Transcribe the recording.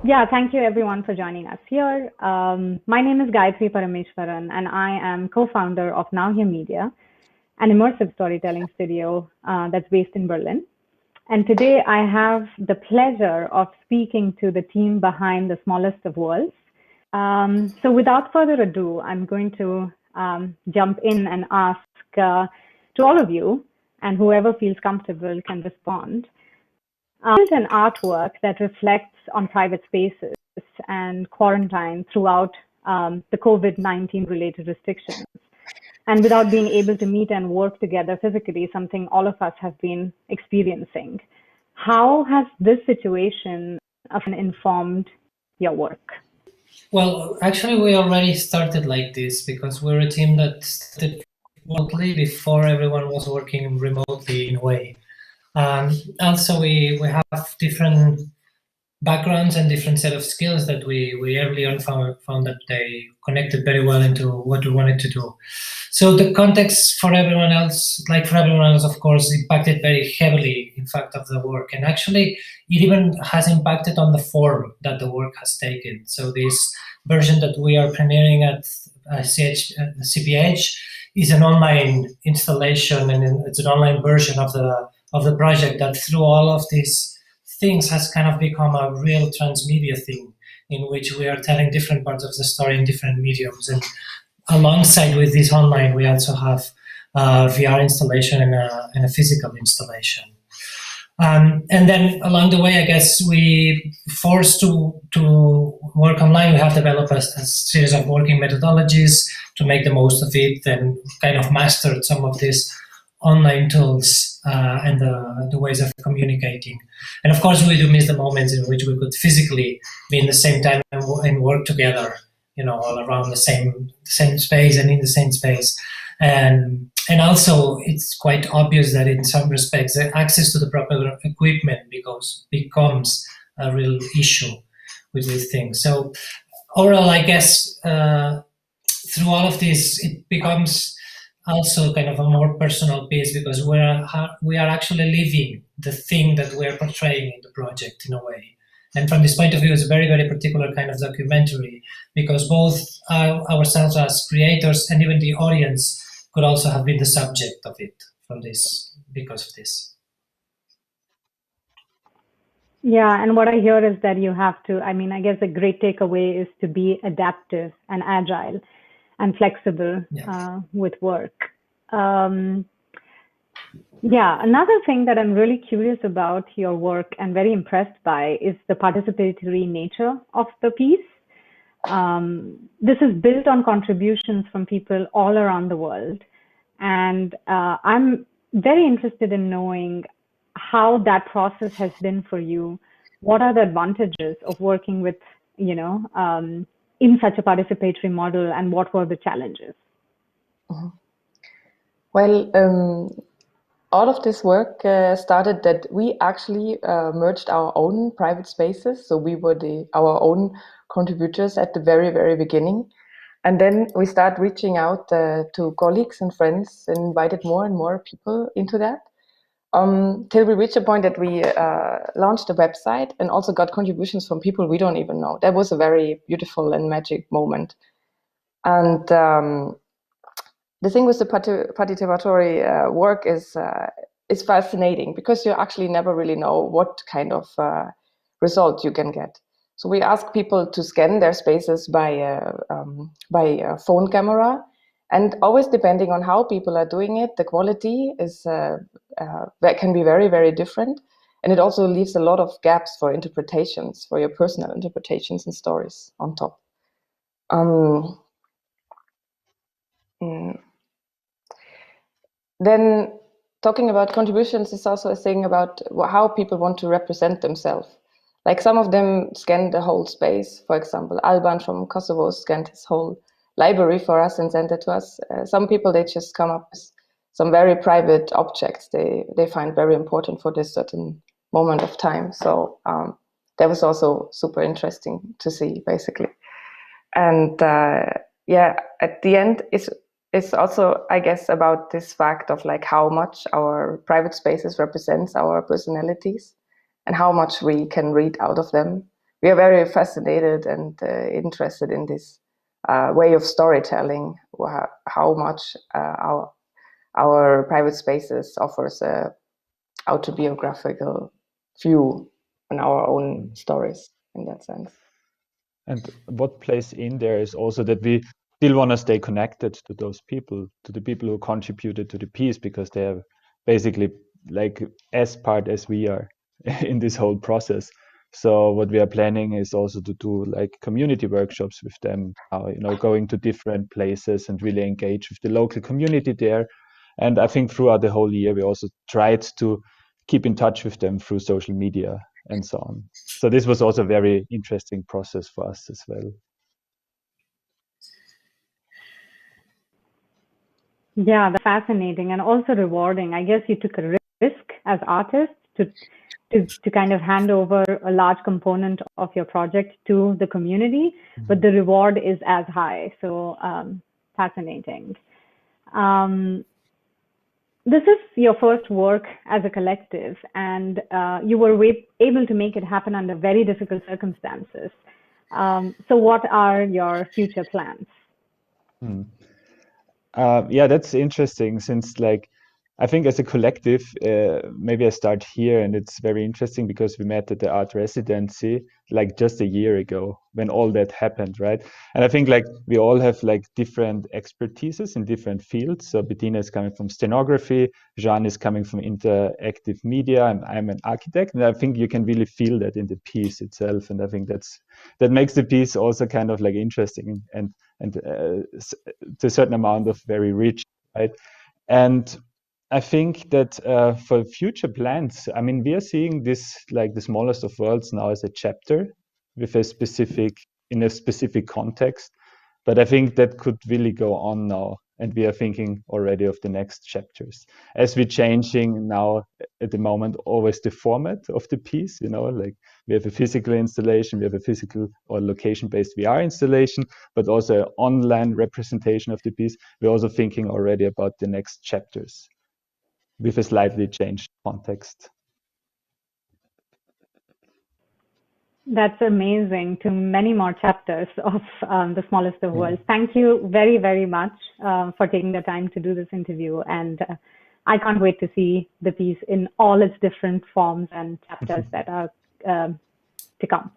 Yeah, thank you everyone for joining us here. My name is Gayatri Parameshwaran, and I am co-founder of Now Here Media, an immersive storytelling studio that's based in Berlin. And today I have the pleasure of speaking to the team behind The Smallest of Worlds. So without further ado, I'm going to jump in and ask to all of you, and whoever feels comfortable can respond. Built an artwork that reflects on private spaces and quarantine throughout the COVID-19 related restrictions. And without being able to meet and work together physically, something all of us have been experiencing. How has this situation often informed your work? Well, actually, we already started like this because we're a team that started remotely before everyone was working remotely in a way. Also, we have different backgrounds and different set of skills that we early on found that they connected very well into what we wanted to do. So the context for everyone else, like for everyone else, of course, impacted very heavily, in fact, of the work. And actually, it even has impacted on the form that the work has taken. So this version that we are premiering at CPH is an online installation, and it's an online version of the project that through all of these things has kind of become a real transmedia thing in which we are telling different parts of the story in different mediums. And alongside with this online, we also have a VR installation and a physical installation. And then along the way, I guess we forced to work online. We have developed a series of working methodologies to make the most of it, and kind of mastered some of these online tools and the ways of communicating. And of course, we do miss the moments in which we could physically be in the same time and work together, all around the same space and in the same space. And also, it's quite obvious that in some respects, the access to the proper equipment becomes a real issue with these things. So overall, I guess through all of this, it becomes also kind of a more personal piece because we are actually living the thing that we're portraying in the project in a way. And from this point of view, it's a very, very particular kind of documentary because both ourselves as creators and even the audience could also have been the subject of it because of this. Yeah, and what I hear is that you have to, I guess the great takeaway is to be adaptive and agile and flexible with work. Yeah, another thing that I'm really curious about your work and very impressed by is the participatory nature of the piece. This is built on contributions from people all around the world. And I'm very interested in knowing how that process has been for you. What are the advantages of working with, in such a participatory model, and what were the challenges? Well, all of this work started that we actually merged our own private spaces. So we were our own contributors at the very, very beginning. And then we start reaching out to colleagues and friends and invited more and more people into that. Till we reached a point that we launched a website and also got contributions from people we don't even know. That was a very beautiful and magic moment. And the thing with the participatory work is fascinating because you actually never really know what kind of result you can get. So we ask people to scan their spaces by a phone camera, and always depending on how people are doing it, the quality is that can be very, very different, and it also leaves a lot of gaps for interpretations, for your personal interpretations and stories on top. Then talking about contributions is also a thing about how people want to represent themselves. Like some of them scan the whole space. For example, Alban from Kosovo scanned his whole library for us and sent it to us. Some people, they just come up with some very private objects they find very important for this certain moment of time. So that was also super interesting to see, basically. And at the end, it's also, I guess, about this fact of like how much our private spaces represents our personalities. and how much we can read out of them. We are very fascinated and interested in this way of storytelling, how much our private spaces offers a autobiographical view on our own stories in that sense. And what plays in there is also that we still want to stay connected to those people, to the people who contributed to the piece, because they are basically like as part as we are in this whole process. So what we are planning is also to do like community workshops with them, going to different places and really engage with the local community there. And I think throughout the whole year, we also tried to keep in touch with them through social media and so on. So this was also a very interesting process for us as well. Yeah, that's fascinating and also rewarding. I guess you took a risk as artists to kind of hand over a large component of your project to the community, but the reward is as high. So fascinating. This is your first work as a collective, and you were able to make it happen under very difficult circumstances. So what are your future plans? Yeah, that's interesting, since I think as a collective, maybe I start here, and it's very interesting because we met at the art residency just a year ago when all that happened, right? And I think we all have different expertises in different fields. So Bettina is coming from stenography, Jean is coming from interactive media, and I'm an architect. And I think you can really feel that in the piece itself. And I think that makes the piece also kind of interesting and to a certain amount of very rich, right? And I think that for future plans, I mean, we are seeing this the smallest of worlds now as a chapter with in a specific context. But I think that could really go on now. And we are thinking already of the next chapters as we're changing now at the moment, always the format of the piece, we have a physical installation, we have a physical or location-based VR installation, but also an online representation of the piece. We're also thinking already about the next chapters with a slightly changed context. That's amazing. To many more chapters of The Smallest of Worlds. Thank you very, very much for taking the time to do this interview. And I can't wait to see the piece in all its different forms and chapters that are to come.